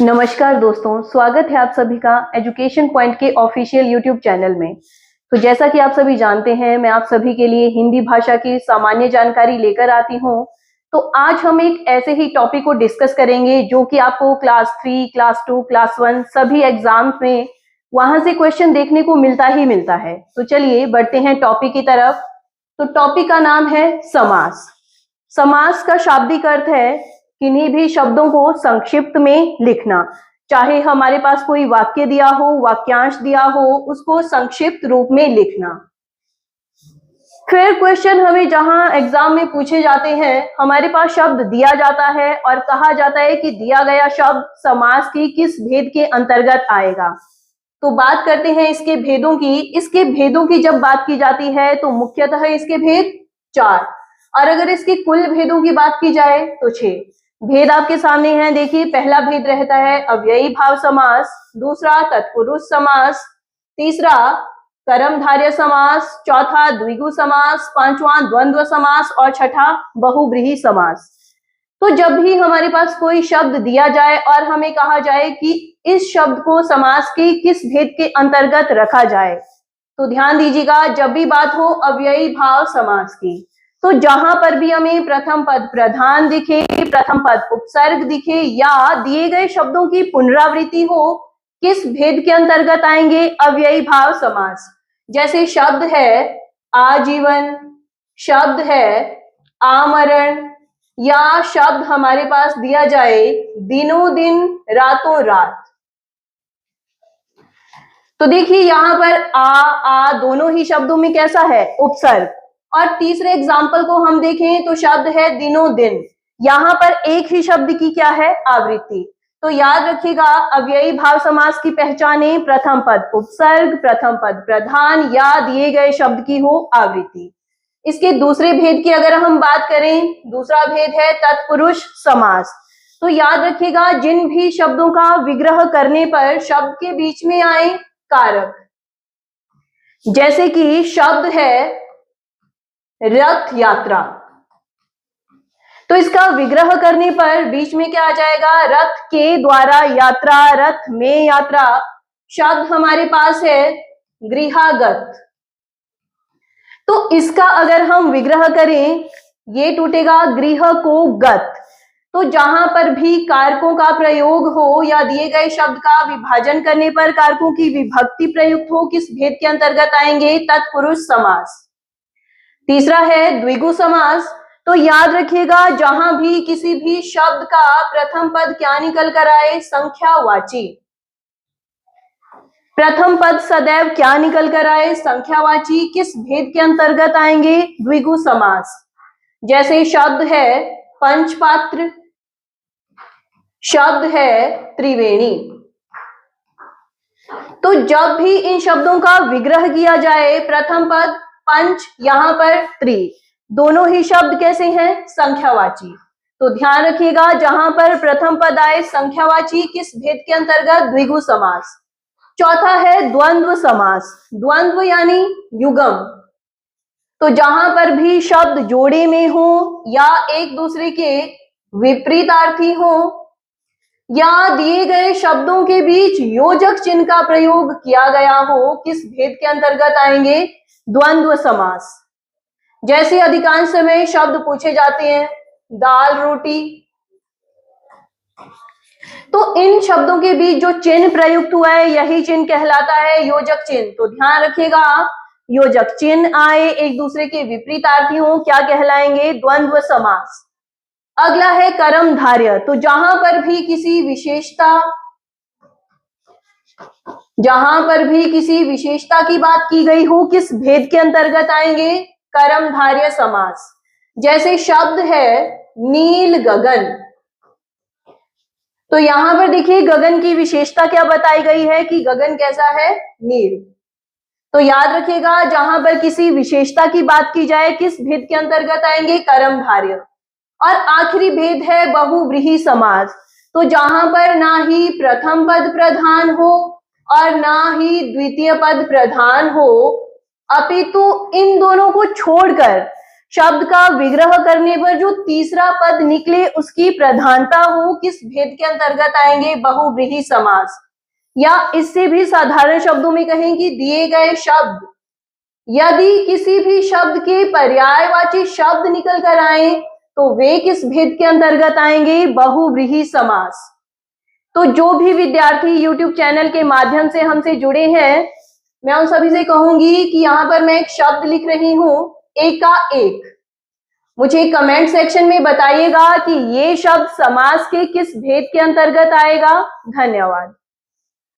नमस्कार दोस्तों, स्वागत है आप सभी का एजुकेशन पॉइंट के ऑफिशियल यूट्यूब चैनल में। तो जैसा कि आप सभी जानते हैं, मैं आप सभी के लिए हिंदी भाषा की सामान्य जानकारी लेकर आती हूं। तो आज हम एक ऐसे ही टॉपिक को डिस्कस करेंगे जो कि आपको क्लास 3, क्लास 2, क्लास 1 सभी एग्जाम्स में वहां से क्वेश्चन देखने को मिलता ही मिलता है। तो चलिए बढ़ते हैं टॉपिक की तरफ। तो टॉपिक का नाम है समास। समास का शाब्दिक अर्थ है किन्हीं भी शब्दों को संक्षिप्त में लिखना। चाहे हमारे पास कोई वाक्य दिया हो, वाक्यांश दिया हो, उसको संक्षिप्त रूप में लिखना। फिर क्वेश्चन हमें जहां एग्जाम में पूछे जाते हैं, हमारे पास शब्द दिया जाता है और कहा जाता है कि दिया गया शब्द समास की किस भेद के अंतर्गत आएगा। तो बात करते हैं इसके भेदों की। इसके भेदों की जब बात की जाती है तो मुख्यतः इसके भेद 4, और अगर इसके कुल भेदों की बात की जाए तो 6 भेद आपके सामने हैं। देखिए, पहला भेद रहता है अव्ययी भाव समास, दूसरा तत्पुरुष समास, तीसरा कर्मधारय समास, चौथा द्विगु समास, पांचवा द्वंद्व समास और छठा बहुव्रीहि समास। तो जब भी हमारे पास कोई शब्द दिया जाए और हमें कहा जाए कि इस शब्द को समास की किस भेद के अंतर्गत रखा जाए, तो ध्यान दीजिएगा, जब भी बात हो अव्ययी भाव समास की, तो जहां पर भी हमें प्रथम पद प्रधान दिखे, प्रथम पद उपसर्ग दिखे या दिए गए शब्दों की पुनरावृत्ति हो, किस भेद के अंतर्गत आएंगे? अव्ययी भाव समास। जैसे शब्द है आजीवन, शब्द है आमरण, या शब्द हमारे पास दिया जाए दिनों दिन रातों रात। तो देखिए यहां पर आ दोनों ही शब्दों में कैसा है? उपसर्ग। और तीसरे एग्जाम्पल को हम देखें तो शब्द है दिनों दिन, यहां पर एक ही शब्द की क्या है? आवृत्ति। तो याद रखिएगा, अव्ययी भाव समास की पहचाने प्रथम पद उपसर्ग, प्रथम पद प्रधान या दिए गए शब्द की हो आवृत्ति। इसके दूसरे भेद की अगर हम बात करें, दूसरा भेद है तत्पुरुष समास। तो याद रखिएगा, जिन भी शब्दों का विग्रह करने पर शब्द के बीच में आए कारक, जैसे कि शब्द है रथ यात्रा, तो इसका विग्रह करने पर बीच में क्या आ जाएगा? रथ के द्वारा यात्रा, रथ में यात्रा। शब्द हमारे पास है गृहागत, तो इसका अगर हम विग्रह करें, ये टूटेगा गृह को गत। तो जहां पर भी कारकों का प्रयोग हो या दिए गए शब्द का विभाजन करने पर कारकों की विभक्ति प्रयुक्त हो, किस भेद के अंतर्गत आएंगे? तत्पुरुष समास। तीसरा है द्विगु समास। तो याद रखिएगा, जहां भी किसी भी शब्द का प्रथम पद क्या निकल कर आए? संख्यावाची। प्रथम पद सदैव क्या निकल कर आए? संख्यावाची। किस भेद के अंतर्गत आएंगे? द्विगु समास। जैसे शब्द है पंचपात्र, शब्द है त्रिवेणी। तो जब भी इन शब्दों का विग्रह किया जाए, प्रथम पद पंच, यहां पर त्रि, दोनों ही शब्द कैसे हैं? संख्यावाची। तो ध्यान रखिएगा, जहां पर प्रथम पद आए संख्यावाची, किस भेद के अंतर्गत? द्विगु समास। चौथा है द्वंद्व समास। द्वंद्व यानी युगम। तो जहां पर भी शब्द जोड़े में हो या एक दूसरे के विपरीतार्थी हो या दिए गए शब्दों के बीच योजक चिन्ह का प्रयोग किया गया हो, किस भेद के अंतर्गत आएंगे? द्वंद्व समास। जैसे अधिकांश समय शब्द पूछे जाते हैं दाल रोटी, तो इन शब्दों के बीच जो चिन्ह प्रयुक्त हुआ है, यही चिन्ह कहलाता है योजक चिन्ह। तो ध्यान रखिएगा, योजक चिन्ह आए, एक दूसरे के विपरीतार्थी हो, क्या कहलाएंगे? द्वंद्व समास। अगला है कर्मधारय। तो जहां पर भी किसी विशेषता की बात की गई हो, किस भेद के अंतर्गत आएंगे? कर्मधारय समास। जैसे शब्द है नील गगन, तो यहां पर देखिए गगन की विशेषता क्या बताई गई है कि गगन कैसा है? नील। तो याद रखिएगा, जहां पर किसी विशेषता की बात की जाए, किस भेद के अंतर्गत आएंगे? कर्मधारय। और आखिरी भेद है बहुव्रीहि समास। तो जहां पर ना ही प्रथम पद प्रधान हो और ना ही द्वितीय पद प्रधान हो, अपितु इन दोनों को छोड़कर शब्द का विग्रह करने पर जो तीसरा पद निकले उसकी प्रधानता हो, किस भेद के अंतर्गत आएंगे? बहुव्रीहि समास। या इससे भी साधारण शब्दों में कहें कि दिए गए शब्द यदि किसी भी शब्द के पर्यायवाची शब्द निकल कर आए तो वे किस भेद के अंतर्गत आएंगे? बहुव्रीहि समास। तो जो भी विद्यार्थी YouTube चैनल के माध्यम से हमसे जुड़े हैं, मैं उन सभी से कहूंगी कि यहाँ पर मैं एक शब्द लिख रही हूं, एकाएक। मुझे कमेंट सेक्शन में बताइएगा कि ये शब्द समास के किस भेद के अंतर्गत आएगा। धन्यवाद।